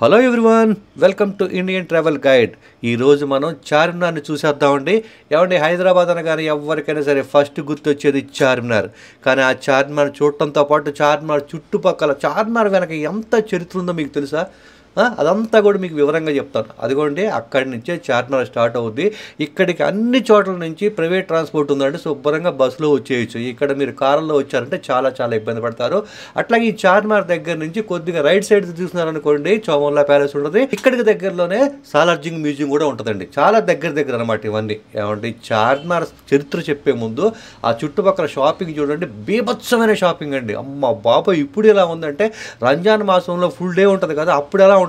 Hello everyone, welcome to Indian travel guide. ఈరోజు మనం చార్మినార్ని చూసేద్దామండి. ఏమండి, హైదరాబాద్ అనగానే ఎవరికైనా సరే ఫస్ట్ గుర్తొచ్చేది చార్మినార్. కానీ ఆ చార్మినార్ చూడటంతో పాటు చార్మినార్ చుట్టుపక్కల చార్మినార్ వెనక ఎంత చరిత్ర ఉందో మీకు తెలుసా? అదంతా కూడా మీకు వివరంగా చెప్తాను. అదిగోండి, అక్కడి నుంచే చార్మినార్ స్టార్ట్ అవుద్ది. ఇక్కడికి అన్ని చోట్ల నుంచి ప్రైవేట్ ట్రాన్స్పోర్ట్ ఉందండి. శుభ్రంగా బస్సులో వచ్చేయచ్చు. ఇక్కడ మీరు కారులో వచ్చారంటే చాలా చాలా ఇబ్బంది పడతారు. అట్లాగే ఈ చార్మినార్ దగ్గర నుంచి కొద్దిగా రైట్ సైడ్ చూస్తున్నారనుకోండి, చోమల్లా ప్యాలెస్ ఉంటుంది. ఇక్కడికి దగ్గరలోనే సాలార్జింగ్ మ్యూజియం కూడా ఉంటుందండి. చాలా దగ్గర అనమాట ఇవన్నీ. ఏమంటే చార్మినార్ చరిత్ర చెప్పే ముందు ఆ చుట్టుపక్కల షాపింగ్ చూడండి, బీభత్సమైన షాపింగ్ అండి. అమ్మ బాబా, ఇప్పుడు ఎలా ఉందంటే రంజాన్ మాసంలో ఫుల్ డే ఉంటుంది కదా, అప్పుడు ఎలా ఉంటుందో.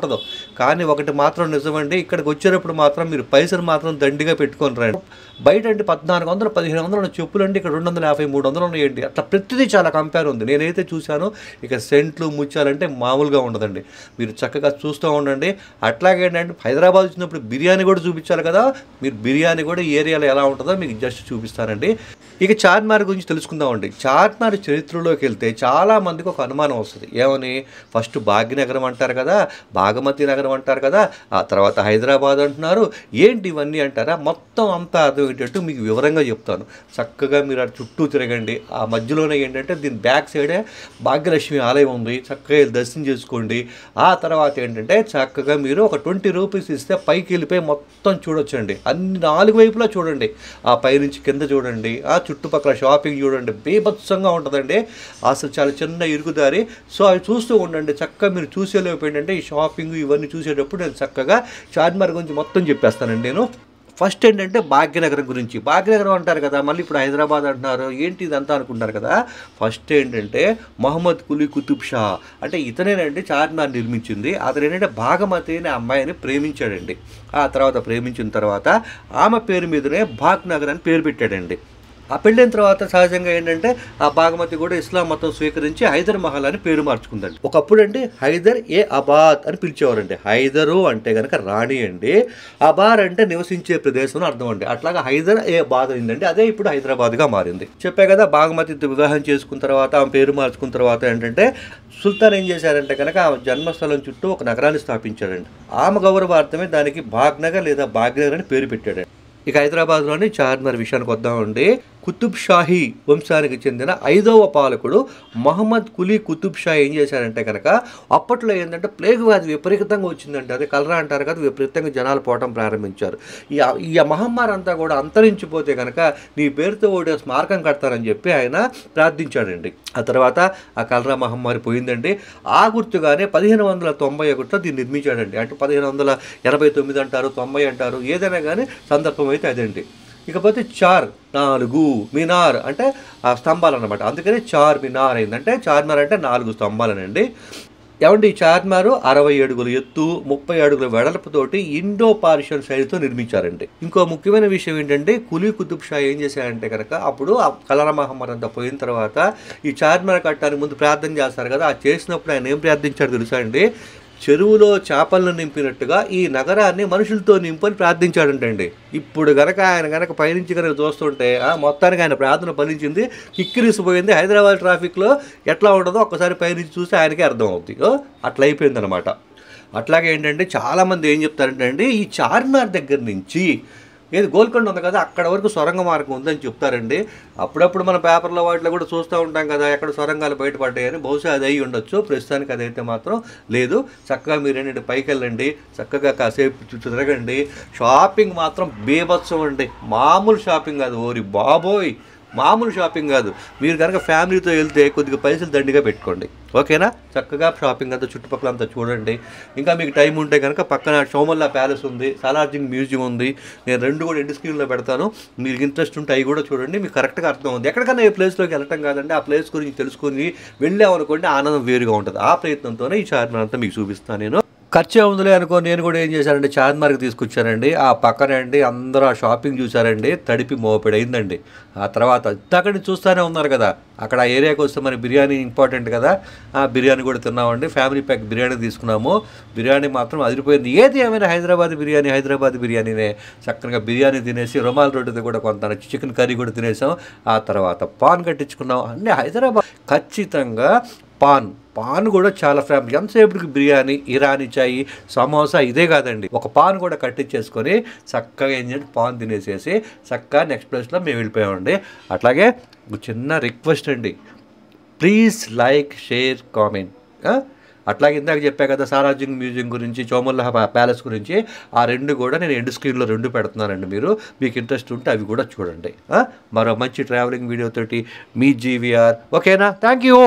కానీ ఒకటి మాత్రం నిజమండి, ఇక్కడికి వచ్చేటప్పుడు మాత్రం మీరు పైసలు మాత్రం దండిగా పెట్టుకొని రండి. బయట అంటే 1400 1500 చెప్పులు అండి, ఇక్కడ 250 300 ఉన్నాయండి. అట్లా ప్రతిదీ చాలా కంపేర్ ఉంది. నేనైతే చూశాను. ఇక సెంట్లు ముత్యాలంటే మామూలుగా ఉండదండి. మీరు చక్కగా చూస్తూ ఉండండి. అట్లాగే ఏంటంటే హైదరాబాద్ వచ్చినప్పుడు బిర్యానీ కూడా చూపించాలి కదా, మీరు బిర్యానీ కూడా ఈ ఏరియాలో ఎలా ఉంటుందో మీకు జస్ట్ చూపిస్తానండి. ఇక చార్మినార్ గురించి తెలుసుకుందామండి. చార్మినార్ చరిత్రలోకి వెళ్తే చాలామందికి ఒక అనుమానం వస్తుంది. ఏమని? ఫస్ట్ భాగ్యనగరం అంటారు కదా, భాగమతి నగరం అంటారు కదా, ఆ తర్వాత హైదరాబాద్ అంటున్నారు. ఏంటి ఇవన్నీ అంటారా? మొత్తం అంతా అర్థమయ్యేటట్టు మీకు వివరంగా చెప్తాను. చక్కగా మీరు ఆ చుట్టూ తిరగండి. ఆ మధ్యలోనే ఏంటంటే దీని బ్యాక్ సైడే భాగ్యలక్ష్మి ఆలయం ఉంది. చక్కగా దర్శనం చేసుకోండి. ఆ తర్వాత ఏంటంటే చక్కగా మీరు ఒక 20 రూపీస్ ఇస్తే పైకి వెళ్ళిపోయి మొత్తం చూడొచ్చండి. అన్ని 4 వైపులా చూడండి. ఆ పైనుంచి కింద చూడండి, ఆ చుట్టుపక్కల షాపింగ్ చూడండి, బీభత్సంగా ఉంటుందండి. అసలు చాలా చిన్న ఇరుకుదారి. సో అవి చూస్తూ ఉండండి. చక్కగా మీరు చూసేలోపు ఏంటంటే ఈ షాపింగ్ ఇవన్నీ చూసేటప్పుడు నేను చక్కగా చార్మినార్ గురించి మొత్తం చెప్పేస్తానండి. నేను ఫస్ట్ ఏంటంటే భాగ్యనగరం గురించి. భాగ్యనగరం అంటారు కదా, మళ్ళీ ఇప్పుడు హైదరాబాద్ అంటున్నారు. ఏంటి ఇదంతా అనుకుంటారు కదా. ఫస్ట్ ఏంటంటే మహమ్మద్ కులీ కుతుబ్ షా అంటే ఇతనేనండి చార్మినార్ నిర్మించింది. అతను ఏంటంటే భాగమతి అనే అమ్మాయిని ప్రేమించాడండి. ఆ తర్వాత ప్రేమించిన తర్వాత ఆమె పేరు మీదనే భాగ్నగర్ అని పేరు పెట్టాడండి. ఆ పెళ్ళైన తర్వాత సహజంగా ఏంటంటే ఆ భాగమతి కూడా ఇస్లాం మతం స్వీకరించి హైదర్ మహల్ అని పేరు మార్చుకుందండి. ఒకప్పుడు అండి హైదర్ ఏ అబాద్ అని పిలిచేవారండి. హైదరు అంటే కనుక రాణి అండి, అబార్ అంటే నివసించే ప్రదేశం అర్థం అండి. అట్లాగా హైదర్ ఏ అబాద్ అయిందండి. అదే ఇప్పుడు హైదరాబాద్గా మారింది. చెప్పే కదా, భాగమతితో వివాహం చేసుకున్న తర్వాత ఆమె పేరు మార్చుకున్న తర్వాత ఏంటంటే సుల్తాన్ ఏం చేశారంటే కనుక ఆమె జన్మస్థలం చుట్టూ ఒక నగరాన్ని స్థాపించాడండి. ఆమె గౌరవార్థమే దానికి భాగ్నగర్ లేదా భాగ్యనగర్ అని పేరు పెట్టాడండి. ఇక హైదరాబాద్లోని చార్మినార్ విషయానికి వద్దామండి. కుతుబ్ షాహీ వంశానికి చెందిన 5వ పాలకుడు మహమ్మద్ కులీ కుతుబ్ షా ఏం చేశారంటే కనుక అప్పట్లో ఏంటంటే ప్లేగ్ వ్యాధి విపరీతంగా వచ్చిందంటే, అదే కలరా అంటారు కదా, విపరీతంగా జనాలు పోవటం ప్రారంభించారు. ఈ మహమ్మారి అంతా కూడా అంతరించిపోతే కనుక నీ పేరుతో ఒకటి స్మారకం కడతారని చెప్పి ఆయన ప్రార్థించాడండి. ఆ తర్వాత ఆ కలరా మహమ్మారి పోయిందండి. ఆ గుర్తుగానే 1591లో దీన్ని నిర్మించాడండి. అంటే 1589 అంటారు, 90 అంటారు, ఏదైనా కానీ సందర్భం అయితే అదండి. ఇకపోతే 4 మినార్ అంటే ఆ స్తంభాలు అనమాట. అందుకనే చార్ మినార్ అయిందంటే చార్మినార్ అంటే 4 స్తంభాలనండి. ఏమంటే ఈ చార్మినార్ 60 అడుగుల ఎత్తు, 30 అడుగుల వెడల్పుతోటి ఇండో పార్షియన్ శైలితో నిర్మించారండి. ఇంకో ముఖ్యమైన విషయం ఏంటంటే కులీ కుతుబ్ షా ఏం చేశారంటే కనుక అప్పుడు ఆ కలరా మహమ్మద్ అంతా పోయిన తర్వాత ఈ చార్మినార్ కట్టడానికి ముందు ప్రార్థన చేస్తారు కదా, ఆ చేసినప్పుడు ఆయన ఏం ప్రార్థించాడు తెలుసా అండి? చెరువులో చేపలను నింపినట్టుగా ఈ నగరాన్ని మనుషులతో నింపని ప్రార్థించాడంటండి. ఇప్పుడు కనుక ఆయన పైనుంచి కనుక చూస్తుంటే మొత్తానికి ఆయన ప్రార్థన ఫలించింది, కిక్కిరిసిపోయింది. హైదరాబాద్ ట్రాఫిక్లో ఎట్లా ఉంటుందో ఒక్కసారి పైనుంచి చూస్తే ఆయనకే అర్థం అవుతుంది. అట్లా అయిపోయింది అనమాట. అట్లాగే ఏంటంటే చాలామంది ఏం చెప్తారంటే అండి, ఈ చార్మినార్ దగ్గర నుంచి ఏది గోల్కొండ ఉంది కదా, అక్కడ వరకు సొరంగ మార్గం ఉందని చెప్తారండి. అప్పుడప్పుడు మన పేపర్లో వాటిలో కూడా చూస్తూ ఉంటాం కదా, ఎక్కడ సొరంగాలు బయటపడ్డాయని. బహుశా అది అయి ఉండొచ్చు. ప్రస్తుతానికి అదైతే మాత్రం లేదు. చక్కగా మీరు ఏంటంటే పైకి వెళ్ళండి, చక్కగా కాసేపు తిరగండి. షాపింగ్ మాత్రం బీభత్సం అండి. మామూలు షాపింగ్ కాదు, ఓరి బాబోయ్, మామూలు షాపింగ్ కాదు. మీరు కనుక ఫ్యామిలీతో వెళ్తే కొద్దిగా పైసలు దండిగా పెట్టుకోండి, ఓకేనా? చక్కగా షాపింగ్ అంతా చుట్టుపక్కల అంతా చూడండి. ఇంకా మీకు టైం ఉంటే కనుక పక్కన చోమల్లా ప్యాలెస్ ఉంది, సాలార్జింగ్ మ్యూజియం ఉంది. నేను 2 కూడా ఎండ్ స్క్రీన్లో పెడతాను. మీకు ఇంట్రెస్ట్ ఉంటే అవి కూడా చూడండి. మీకు కరెక్ట్గా అర్థం ఉంది. ఎక్కడికైనా ఏ ప్లేస్లోకి వెళ్ళటం కాదండి, ఆ ప్లేస్ గురించి తెలుసుకొని వెళ్ళామనుకోండి, ఆనందం వేరుగా ఉంటుంది. ఆ ప్రయత్నంతోనే ఈ చార్మినార్ అంతా మీకు చూపిస్తాను నేను. ఖర్చే ఉందిలే అనుకో, నేను కూడా ఏం చేశానంటే చార్మినార్కి తీసుకొచ్చానండి. ఆ పక్కనే అండి అందరూ ఆ షాపింగ్ చూసారండి, తడిపి మోపెడైందండి. ఆ తర్వాత అక్కడిని చూస్తూనే ఉన్నారు కదా, అక్కడ ఆ ఏరియాకి వస్తే మరి బిర్యానీ ఇంపార్టెంట్ కదా, ఆ బిర్యానీ కూడా తిన్నామండి. ఫ్యామిలీ ప్యాక్ బిర్యానీ తీసుకున్నాము. బిర్యానీ మాత్రం అదిరిపోయింది. ఏది ఏమైనా హైదరాబాద్ బిర్యానీనే. చక్కగా బిర్యానీ తినేసి రుమాల్ రోడ్డుతో కూడా కొంత చికెన్ కర్రీ కూడా తినేసాం. ఆ తర్వాత పాన్ కట్టించుకున్నాం. అన్నీ హైదరాబాద్ ఖచ్చితంగా పాన్ పాన్ కూడా చాలా ఫేమస్. ఎంతసేపటికి బిర్యానీ, ఇరానీ చాయ్, సమోసా ఇదే కాదండి, ఒక పాన్ కూడా కట్టించేసుకొని చక్కగా ఏం చేయండి, పాన్ తినేసేసి చక్కగా నెక్స్ట్ ప్లేస్లో మేము వెళ్ళిపోయామండి. అట్లాగే చిన్న రిక్వెస్ట్ అండి, ప్లీజ్ లైక్, షేర్, కామెంట్. అట్లాగే ఇందాక చెప్పా కదా సారాజింగ్ మ్యూజియం గురించి, చోముల్లా ప్యాలెస్ గురించి, ఆ 2 కూడా నేను ఎండ్ స్క్రీన్లో 2 పెడుతున్నానండి. మీకు ఇంట్రెస్ట్ ఉంటే అవి కూడా చూడండి. మరో మంచి ట్రావెలింగ్ వీడియోతోటి మీ జీవీఆర్. ఓకేనా? Thank you.